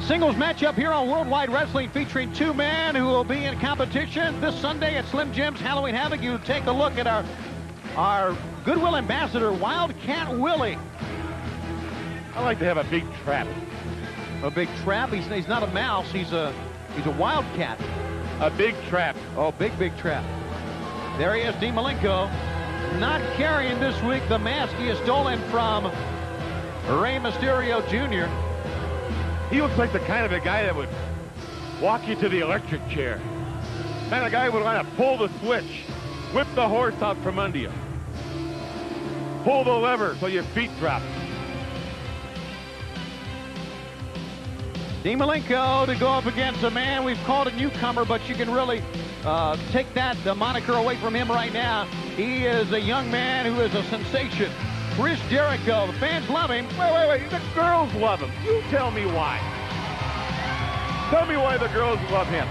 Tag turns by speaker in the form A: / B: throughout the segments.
A: Singles matchup here on Worldwide Wrestling featuring two men who will be in competition this Sunday at Slim Jim's Halloween Havoc. You take a look at our Goodwill Ambassador, Wildcat Willie.
B: I like to have a big trap.
A: A big trap? He's not a mouse. He's a wildcat.
B: A big trap.
A: Oh, big trap. There he is, Dean Malenko. Not carrying this week the mask he has stolen from Rey Mysterio Jr.
B: He looks like the kind of a guy that would walk you to the electric chair. Kind of guy who would want to pull the switch, whip the horse out from under you, pull the lever so your feet drop.
A: Dean Malenko to go up against a man we've called a newcomer, but you can really take the moniker away from him right now. He is a young man who is a sensation. Chris Jericho. The fans love him.
B: Wait. The girls love him. You tell me why. Tell me why the girls love him.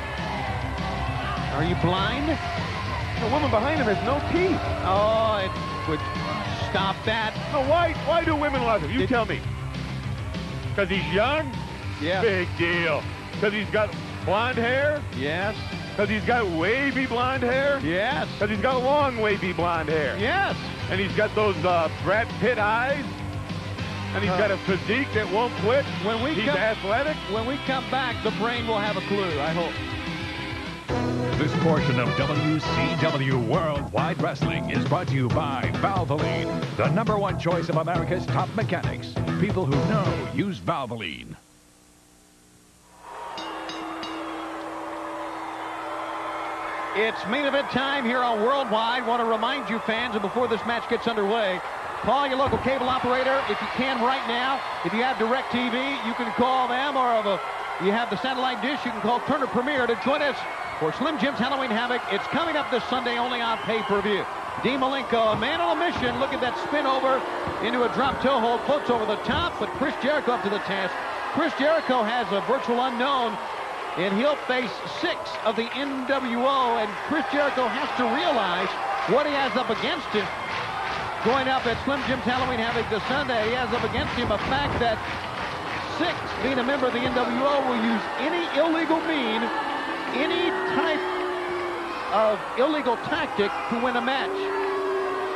A: Are you blind?
B: The woman behind him has no teeth.
A: Oh, it would stop that.
B: No, why do women love him? You tell me. Because he's young?
A: Yeah.
B: Big deal. Because he's got blonde hair?
A: Yes.
B: Because he's got wavy blonde hair?
A: Yes.
B: Because he's got long wavy blonde hair?
A: Yes.
B: And he's got those Brad Pitt eyes? And he's got a physique that won't quit? He's athletic?
A: When we come back, the brain will have a clue, I hope.
C: This portion of WCW Worldwide Wrestling is brought to you by Valvoline, the #1 choice of America's top mechanics. People who know use Valvoline.
A: It's main event time here on Worldwide. Want to remind you fans, and before this match gets underway, call your local cable operator if you can right now. If you have DirecTV, you can call them, or if you have the satellite dish, you can call Turner Premier to join us for Slim Jim's Halloween Havoc. It's coming up this Sunday only on pay-per-view. Dean Malenko, a man on a mission. Look at that spin over into a drop toe hold, floats over the top, but Chris Jericho up to the task. Chris Jericho has a virtual unknown, and he'll face 6 of the NWO, and Chris Jericho has to realize what he has up against him. Going up at Slim Jim's Halloween Havoc this Sunday, he has up against him a fact that 6, being a member of the NWO, will use any illegal mean, any type of illegal tactic to win a match.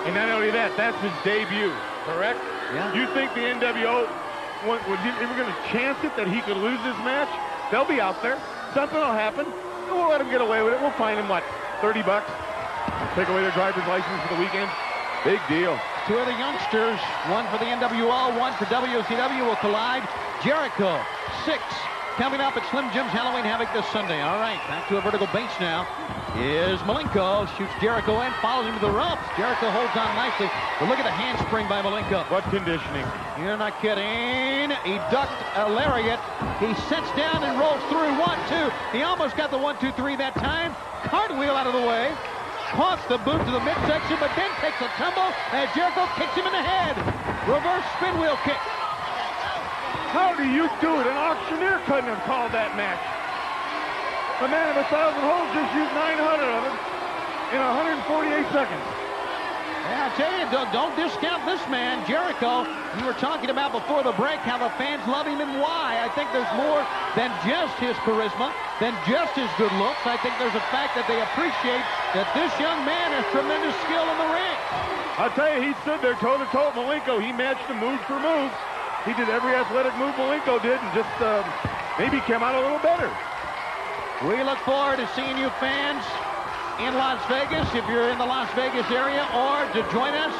B: And not only that, that's his debut, correct?
A: Yeah.
B: You think the NWO was ever going to chance it that he could lose this match? They'll be out there. Something will happen. And we'll let him get away with it. We'll fine him, what, 30 bucks? Take away their driver's license for the weekend. Big deal.
A: 2 of the youngsters, 1 for the NWO, 1 for WCW, will collide. Jericho, 6, coming up at Slim Jim's Halloween Havoc this Sunday. All right, back to a vertical base now. Is Malenko, shoots Jericho in, follows him to the ropes. Jericho holds on nicely. But look at the handspring by Malenko.
B: What conditioning.
A: You're not kidding. He ducked a lariat. He sits down and rolls through. 1, 2. He almost got the 1, 2, 3 that time. Cartwheel out of the way. Caught the boot to the midsection, but then takes a tumble as Jericho kicks him in the head. Reverse spin wheel kick.
B: How do you do it? An auctioneer couldn't have called that match. The man of 1,000 holes just used 900 of them in 148 seconds.
A: Yeah, I tell you, don't discount this man, Jericho. You were talking about before the break how the fans love him and why. I think there's more than just his charisma, than just his good looks. I think there's a fact that they appreciate that this young man has tremendous skill in the ring.
B: I'll tell you, he stood there toe-to-toe with Malenko. He matched him move for move. He did every athletic move Malenko did and just maybe came out a little better.
A: We look forward to seeing you fans in Las Vegas, if you're in the Las Vegas area, or to join us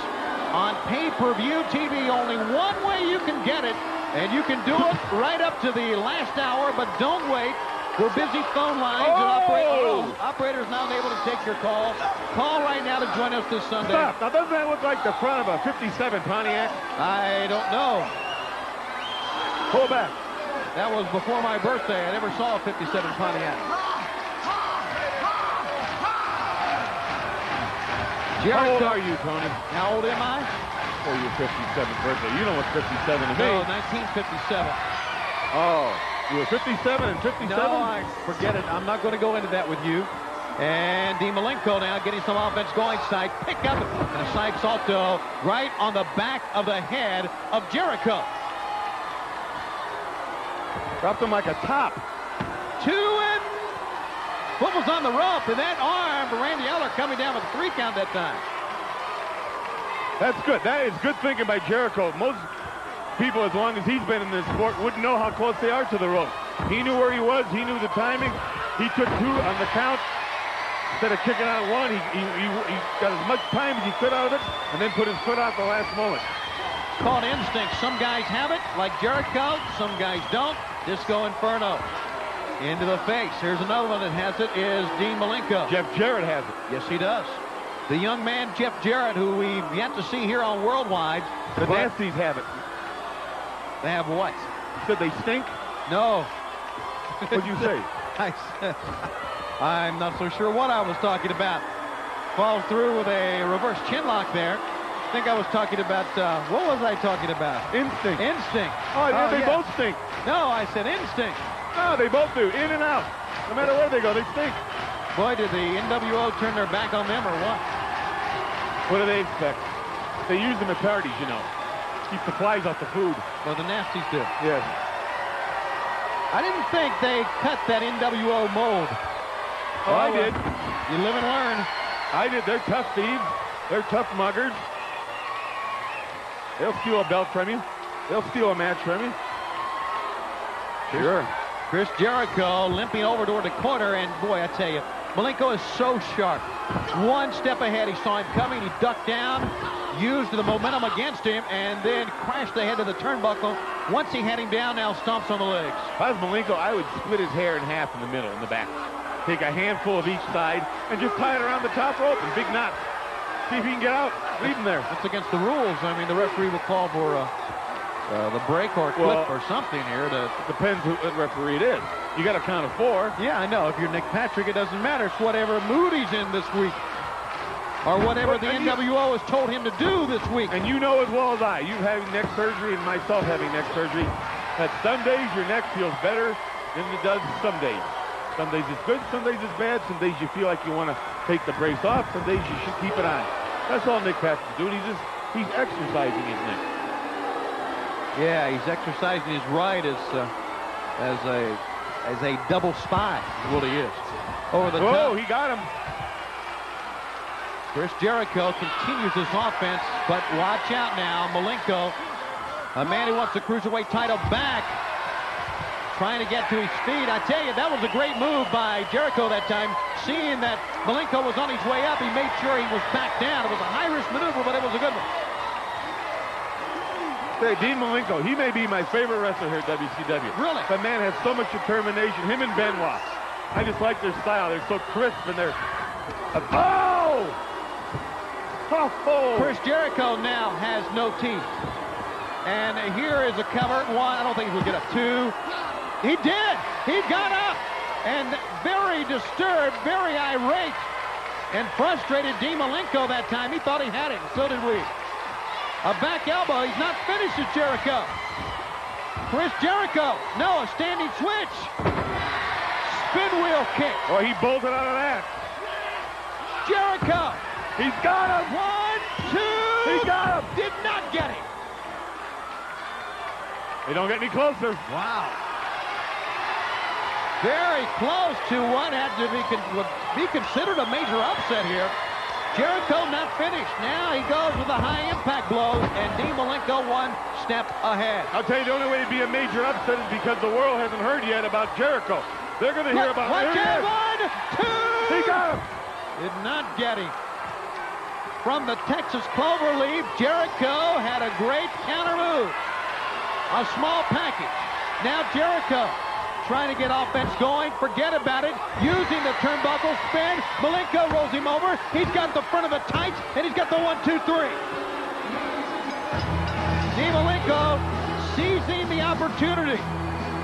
A: on pay-per-view TV. Only one way you can get it, and you can do it right up to the last hour, but don't wait. We're busy phone lines, and operators not able to take your call. Call right now to join us this Sunday.
B: Stop. Now, doesn't that look like the front of a 57 Pontiac?
A: I don't know.
B: Pull back.
A: That was before my birthday. I never saw a 57 Pontiac. Jericho.
B: How old are you, Tony?
A: How old am I?
B: For your 57th birthday. You know what's 57 to me.
A: No, 1957.
B: Oh, you were 57 and 57?
A: No, forget it. I'm not going to go into that with you. And Dean Malenko now getting some offense going. Side pickup and a side salto right on the back of the head of Jericho.
B: Dropped him like a top.
A: 2 and what was on the rope, and that arm for Randy Eller coming down with a 3 count that time.
B: That's good. That is good thinking by Jericho. Most people, as long as he's been in this sport, wouldn't know how close they are to the rope. He knew where he was. He knew the timing. He took 2 on the count. Instead of kicking out 1, he got as much time as he could out of it, and then put his foot out the last moment.
A: It's called instinct. Some guys have it, like Jericho. Some guys don't. Disco Inferno. Into the face. Here's another one that has it, is Dean Malenko.
B: Jeff Jarrett has it.
A: Yes, he does. The young man, Jeff Jarrett, who we've yet to see here on Worldwide.
B: The Nasties have it.
A: They have what?
B: You said they stink?
A: No.
B: What'd you say?
A: I'm not so sure what I was talking about. Falls through with a reverse chin lock there. I think I was talking about, what was I talking about?
B: Instinct.
A: Instinct.
B: Oh, yeah, they both stink.
A: No, I said instinct.
B: No, they both do. In and out. No matter where they go, they stink.
A: Boy, did the NWO turn their back on them or what?
B: What do they expect? They use them at parties, you know. Keep the flies off the food.
A: Well, the Nasties do.
B: Yes.
A: I didn't think they cut that NWO mold.
B: Oh, I did.
A: You live and learn.
B: I did. They're tough thieves. They're tough muggers. They'll steal a belt from you. They'll steal a match from you. Sure.
A: Chris Jericho limping over toward the corner, and boy, I tell you, Malenko is so sharp. 1 step ahead. He saw him coming. He ducked down, used the momentum against him, and then crashed ahead of the turnbuckle. Once he had him down, now stomps on the legs.
B: If I was Malenko, I would split his hair in half in the middle, in the back. Take a handful of each side and just tie it around the top rope in big knots. See if he can get out. Leave him there.
A: That's against the rules. I mean, the referee will call for the break or clip or something here.
B: Depends what referee it is. You got to count of 4.
A: Yeah, I know. If you're Nick Patrick, it doesn't matter. It's whatever mood he's in this week, or whatever the NWO has told him to do this week.
B: And you know as well as I, you having neck surgery and myself having neck surgery, that some days your neck feels better than it does some days. Some days it's good, some days it's bad, some days you feel like you want to take the brace off, some days you should keep it on. That's all Nick Patrick's doing. He's exercising his neck.
A: Yeah, he's exercising his right as a double spy, is what he is. Over the top.
B: Oh, he got him.
A: Chris Jericho continues his offense, but watch out now. Malenko, a man who wants the Cruiserweight title back, trying to get to his feet. I tell you, that was a great move by Jericho that time. Seeing that Malenko was on his way up, he made sure he was back down. It was a high-risk maneuver, but it was a good one.
B: Hey, Dean Malenko, he may be my favorite wrestler here at WCW.
A: Really?
B: The man has so much determination. Him and Benoit. I just like their style. They're so crisp and they're... Oh! Oh!
A: Chris Jericho now has no teeth. And here is a cover. 1, I don't think he will get up. 2. He did! He got up! And very disturbed, very irate, and frustrated Dean Malenko that time. He thought he had it, and so did we. A back elbow. He's not finished with Jericho. Chris Jericho. No, a standing switch. Spin wheel kick.
B: Oh, he bolted out of that.
A: Jericho.
B: He's got him.
A: 1, 2.
B: He got him.
A: Did not get him.
B: They don't get any closer.
A: Wow. Very close to what had to be considered a major upset here. Jericho not finished. Now he goes with a high impact blow, and Dean Malenko 1 step ahead.
B: I'll tell you, the only way to be a major upset is because the world hasn't heard yet about Jericho. They're going to hear about him.
A: 1, 2.
B: He got him.
A: Did not get him. From the Texas Cloverleaf, Jericho had a great counter move. A small package. Now Jericho trying to get offense going. Forget about it. Using the turnbuckle spin. Malenko rolls him over. He's got the front of the tights, and he's got the 1, 2, 3. Dean Malenko seizing the opportunity.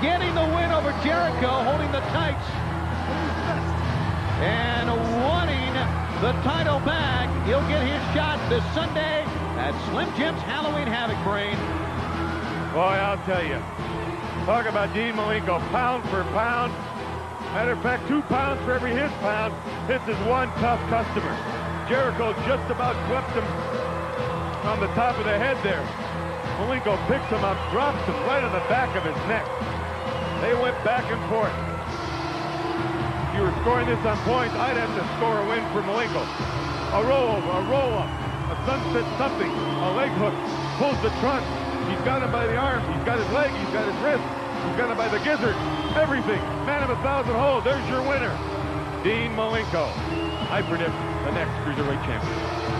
A: Getting the win over Jericho, holding the tights. And wanting the title back. He'll get his shot this Sunday at Slim Jim's Halloween Havoc Brain.
B: Boy, I'll tell you. Talk about Dean Malenko, pound for pound. Matter of fact, 2 pounds for every his pound. This is one tough customer. Jericho just about swept him on the top of the head there. Malenko picks him up, drops him right on the back of his neck. They went back and forth. If you were scoring this on points, I'd have to score a win for Malenko. A roll-up, a sunset something, a leg hook, pulls the trunk. He's got him by the arms, he's got his leg, he's got his wrist, he's got him by the gizzard, everything. Man of 1,000 holds, there's your winner, Dean Malenko. I predict the next Cruiserweight champion.